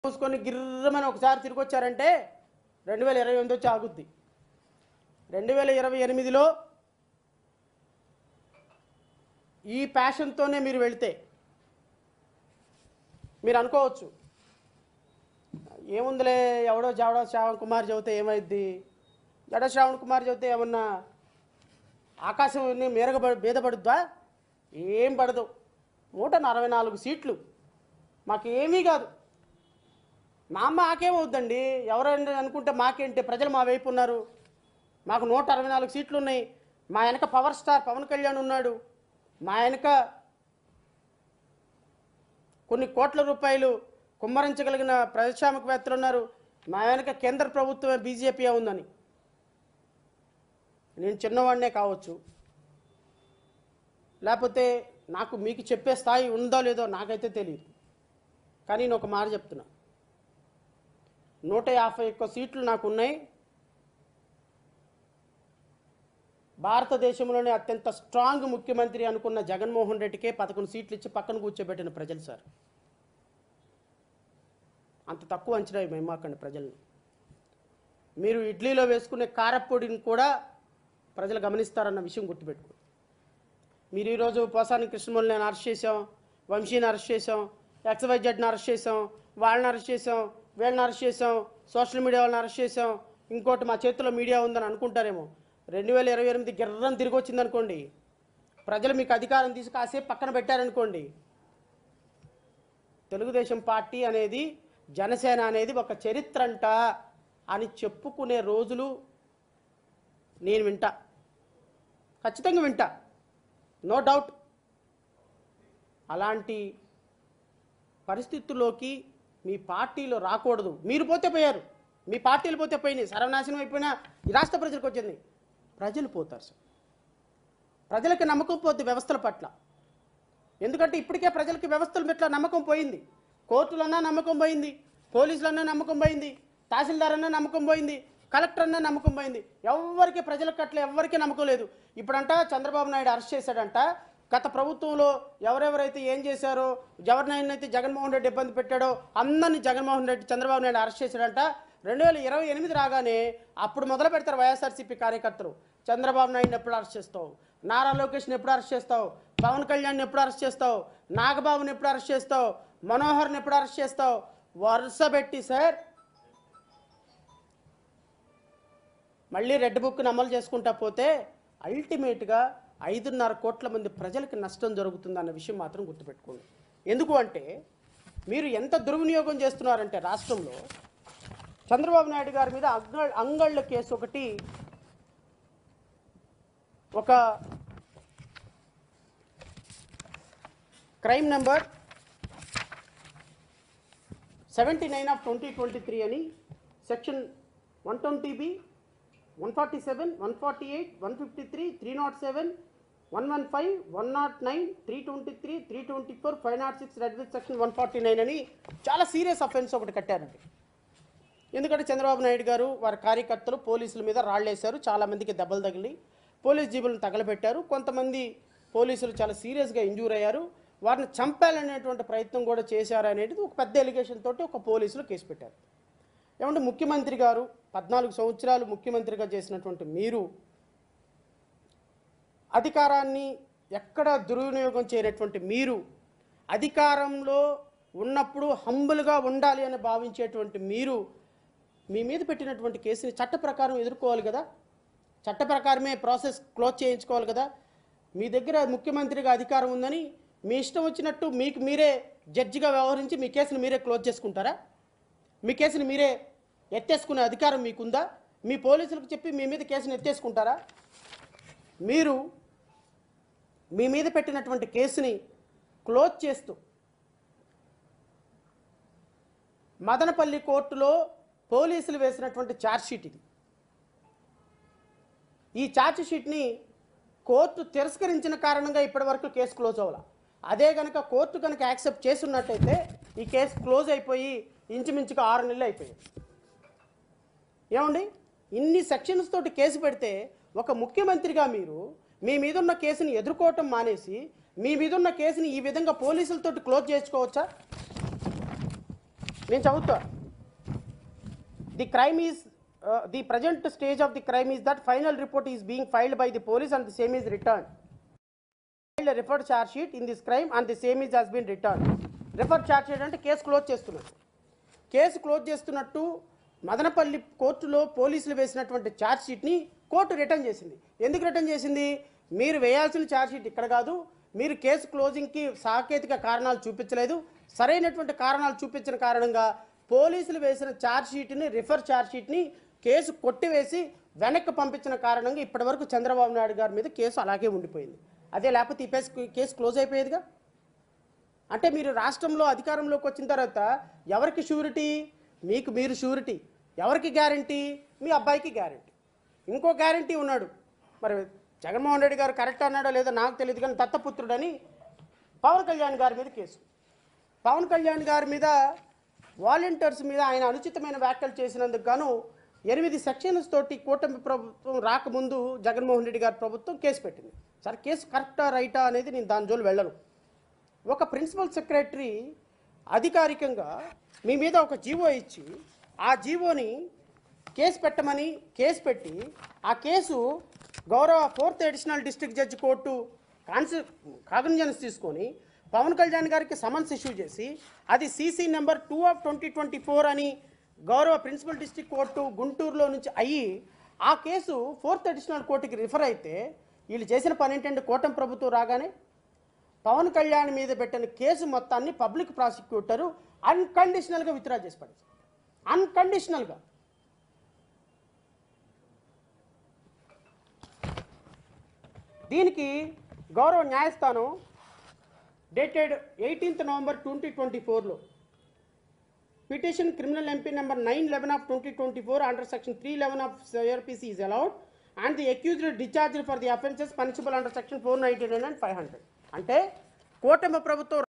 మూసుకొని గిర్రమని ఒకసారి తిరిగి వచ్చారంటే 2028 వచ్చి ఆగుద్ది. 2028లో ఈ ప్యాషన్తోనే మీరు వెళ్తే మీరు అనుకోవచ్చు, ఏముందిలే ఎవడో శ్రావణ్ కుమార్ చెబితే ఏమైద్ది, శ్రావణ్ కుమార్ చెబితే ఏమన్నా ఆకాశం బీదపడుద్దా? ఏం పడదు. 144 సీట్లు మాకేమీ కాదు. మాకేమవుద్దండి, ఎవరైనా అనుకుంటే మాకేంటి, ప్రజలు మా వైపు ఉన్నారు. మాకు 164 సీట్లు ఉన్నాయి. మా వెనక పవర్ స్టార్ పవన్ కళ్యాణ్ ఉన్నాడు. మా వెనక కొన్ని కోట్ల రూపాయలు కుమ్మరించగలిగిన పారిశ్రామికవేత్తలు ఉన్నారు. మా వెనక కేంద్ర ప్రభుత్వమే బీజేపీ ఉందని. నేను చిన్నవాడినే కావచ్చు, లేకపోతే నాకు మీకు చెప్పే స్థాయి ఉందో లేదో నాకైతే తెలియదు. కానీ నేను ఒక మాట చెప్తున్నా, 151 సీట్లు నాకు ఉన్నాయి. భారతదేశంలోనే అత్యంత స్ట్రాంగ్ ముఖ్యమంత్రి అనుకున్న జగన్మోహన్ రెడ్డికే 11 సీట్లు ఇచ్చి పక్కన కూర్చోబెట్టిన ప్రజలు సార్. అంత తక్కువ అంచనా మేమాకండి ప్రజల్ని. మీరు ఇడ్లీలో వేసుకునే కారపొడిని కూడా ప్రజలు గమనిస్తారన్న విషయం గుర్తుపెట్టుకో. మీరు ఈరోజు పోసాని కృష్ణమూర్తిని అరెస్ట్ చేసాం, వంశీని అరెస్ట్ చేసాం, XYZని అరెస్ట్ చేసాం, వాళ్ళని అరెస్ట్ చేసాం, వీళ్ళని అరెస్ట్ చేసాం, సోషల్ మీడియా వాళ్ళని అరెస్ట్ చేసాం, ఇంకోటి మా చేతిలో మీడియా ఉందని అనుకుంటారేమో. 2028 గిర్రం తిరిగి వచ్చిందనుకోండి, ప్రజలు మీకు అధికారం తీసి కాసేపు పక్కన పెట్టారనుకోండి, తెలుగుదేశం పార్టీ అనేది, జనసేన అనేది ఒక చరిత్ర అంట అని చెప్పుకునే రోజులు నేను వింటా, ఖచ్చితంగా వింటా, నో డౌట్. అలాంటి పరిస్థితుల్లోకి మీ పార్టీలో రాకూడదు. మీరు పోతే పోయారు, మీ పార్టీలు పోతే పోయినాయి, సర్వనాశనం అయిపోయినా ఈ రాష్ట్ర ప్రజలకు వచ్చింది. ప్రజలు పోతారు సార్. ప్రజలకి నమ్మకం పోద్ది వ్యవస్థల పట్ల. ఎందుకంటే ఇప్పటికే ప్రజలకి వ్యవస్థల పట్ల నమ్మకం పోయింది. కోర్టులన్నా నమ్మకం పోయింది, పోలీసులన్నా నమ్మకం పోయింది, తహసీల్దార్ అన్నా నమ్మకం పోయింది, కలెక్టర్ అన్నా నమ్మకం పోయింది. ఎవరికి ప్రజలకు అట్లా ఎవరికి నమ్మకం లేదు. ఇప్పుడంట చంద్రబాబు నాయుడు అరెస్ట్ చేశాడంట. గత ప్రభుత్వంలో ఎవరెవరైతే ఏం చేశారో, ఎవరినైతే జగన్మోహన్ రెడ్డి ఇబ్బంది పెట్టాడో అందరినీ చంద్రబాబు నాయుడు అరెస్ట్ చేశాడంట. 2028 రాగానే అప్పుడు మొదలు పెడతారు వైఎస్ఆర్సీపీ కార్యకర్తలు. చంద్రబాబు నాయుడిని ఎప్పుడు అరెస్ట్ చేస్తావు, నారా లోకేష్ని ఎప్పుడు అరెస్ట్ చేస్తావు, పవన్ కళ్యాణ్ని ఎప్పుడు అరెస్ట్ చేస్తావు, నాగబాబుని ఎప్పుడు అరెస్ట్ చేస్తావు, మనోహర్ని ఎప్పుడు అరెస్ట్ చేస్తావు, వరుస పెట్టి సార్ మళ్ళీ రెడ్ బుక్ని అమలు చేసుకుంటా పోతే అల్టిమేట్గా 5.5 కోట్ల మంది ప్రజలకి నష్టం జరుగుతుందన్న విషయం మాత్రం గుర్తుపెట్టుకోండి. ఎందుకు అంటే మీరు ఎంత దుర్వినియోగం చేస్తున్నారంటే రాష్ట్రంలో చంద్రబాబు నాయుడు గారి మీద అంగళ్ళ కేసు ఒకటి, ఒక క్రైమ్ నెంబర్ 79 ఆఫ్ 2023 అని section 120B 147 148 153 307 115 109 323 324 506 red with section 149 అని చాలా సీరియస్ అఫెన్స్ ఒకటి కట్టారండి. ఎందుకంటే చంద్రబాబు నాయుడు గారు వారి కార్యకర్తలు పోలీసుల మీద రాళ్ళేశారు, చాలామందికి దెబ్బలు తగిలి పోలీస్ జీబులను తగలబెట్టారు, కొంతమంది పోలీసులు చాలా సీరియస్గా ఇంజూర్ అయ్యారు, వారిని చంపాలనేటువంటి ప్రయత్నం కూడా చేశారు అనేది ఒక పెద్ద ఎలిగేషన్ తోటి ఒక పోలీసులు కేసు పెట్టారు. ఏమంటే ముఖ్యమంత్రి గారు 14 సంవత్సరాలు ముఖ్యమంత్రిగా చేసినటువంటి మీరు అధికారాన్ని ఎక్కడ దుర్వినియోగం చేయనటువంటి మీరు, అధికారంలో ఉన్నప్పుడు హంబుల్గా ఉండాలి అని భావించేటువంటి మీరు, మీ మీద పెట్టినటువంటి కేసుని చట్ట ప్రకారం ఎదుర్కోవాలి కదా, చట్ట ప్రకారమే ప్రాసెస్ క్లోజ్ చేయించుకోవాలి కదా. మీ దగ్గర ముఖ్యమంత్రిగా అధికారం ఉందని మీ ఇష్టం వచ్చినట్టు మీకు మీరే జడ్జిగా వ్యవహరించి మీ కేసుని మీరే క్లోజ్ చేసుకుంటారా? మీ కేసుని మీరే ఎత్తేసుకునే అధికారం మీకుందా? మీ పోలీసులకు చెప్పి మీ మీద కేసుని ఎత్తేసుకుంటారా? మీరు మీ మీద పెట్టినటువంటి కేసుని క్లోజ్ చేస్తూ మదనపల్లి కోర్టులో పోలీసులు వేసినటువంటి ఛార్జ్షీట్ ఇది. ఈ ఛార్జ్షీట్ని కోర్టు తిరస్కరించిన కారణంగా ఇప్పటివరకు కేసు క్లోజ్ అవ్వాలి. అదే కనుక కోర్టు కనుక యాక్సెప్ట్ చేస్తున్నట్టయితే ఈ కేసు క్లోజ్ అయిపోయి ఇంచుమించుగా 6 నెలలు అయిపోయాయి. ఏమండి, ఇన్ని సెక్షన్స్ తోటి కేసు పెడితే ఒక ముఖ్యమంత్రిగా మీరు మీ మీద ఉన్న కేసుని ఎదుర్కోవటం మానేసి మీ మీద ఉన్న కేసుని ఈ విధంగా పోలీసులతోటి క్లోజ్ చేసుకోవచ్చా? నేను చదువుతా. The crime is the present stage of the crime is that final report is being filed by the police and the same is returned. Filed a referred charge sheet in this crime and the same is has been returned. Referred charge sheet అంటే case close చేస్తున్నట్టు. Case close చేస్తున్నట్టు మదనపల్లి కోర్టులో పోలీసులు వేసినటువంటి charge షీట్ని court return చేసింది. ఎందుకు return చేసింది? మీరు వేయాల్సిన ఛార్జ్ షీట్ ఇక్కడ కాదు, మీరు కేసు క్లోజింగ్కి సాంకేతిక కారణాలు చూపించలేదు, సరైనటువంటి కారణాలు చూపించిన కారణంగా పోలీసులు వేసిన ఛార్జ్ షీట్ని రిఫర్ ఛార్జ్ షీట్ని కేసు కొట్టివేసి వెనక్కి పంపించిన కారణంగా ఇప్పటివరకు చంద్రబాబు నాయుడు గారి మీద కేసు అలాగే ఉండిపోయింది. అదే లేకపోతే ఈ కేసు క్లోజ్ అయిపోయేదిగా. అంటే మీరు రాష్ట్రంలో అధికారంలోకి వచ్చిన తర్వాత ఎవరికి షూరిటీ? మీకు మీరు షూరిటీ. ఎవరికి గ్యారంటీ? మీ అబ్బాయికి గ్యారంటీ. ఇంకో గ్యారంటీ ఉన్నాడు. మరి జగన్మోహన్ రెడ్డి గారు కరెక్ట్ అన్నాడో లేదో నాకు తెలియదు, కానీ దత్తపుత్రుడని పవన్ కళ్యాణ్ గారి మీద కేసు. పవన్ కళ్యాణ్ గారి మీద వాలంటీర్స్ మీద ఆయన అనుచితమైన వ్యాఖ్యలు చేసినందుకు గాను 8 సెక్షన్స్ తోటి కూటమి ప్రభుత్వం రాకముందు జగన్మోహన్ రెడ్డి గారి ప్రభుత్వం కేసు పెట్టింది. సరే, కేసు కరెక్టా రైటా అనేది నేను దాని జోలు వెళ్ళను. ఒక ప్రిన్సిపల్ సెక్రటరీ అధికారికంగా మీ మీద ఒక జీవో ఇచ్చి ఆ జీవోని కేసు పెట్టమని కేసు పెట్టి ఆ కేసు గౌరవ 4th additional district judge court cognizance తీసుకొని పవన్ కళ్యాణ్ గారికి సమన్స్ ఇష్యూ చేసి అది సీసీ నెంబర్ 2/2024 అని గౌరవ ప్రిన్సిపల్ డిస్ట్రిక్ట్ కోర్టు గుంటూరులో నుంచి అయ్యి ఆ కేసు 4th అడిషనల్ కోర్టుకి రిఫర్ అయితే వీళ్ళు చేసిన పని ఏంటంటే కూటమి ప్రభుత్వం రాగానే పవన్ కళ్యాణ్ మీద పెట్టిన కేసు మొత్తాన్ని పబ్లిక్ ప్రాసిక్యూటరు అన్కండిషనల్గా విత్డ్రా చేసి పడేసి అన్కండిషనల్గా. దీనికి గౌరవ న్యాయస్థానం డేటెడ్ 18th November 2024లో petition criminal MP number 9/11/2024 under section 311 of CRPC is allowed and the accused discharged for the offences punishable under section 499 and 500. అంటే కూటమి ప్రభుత్వం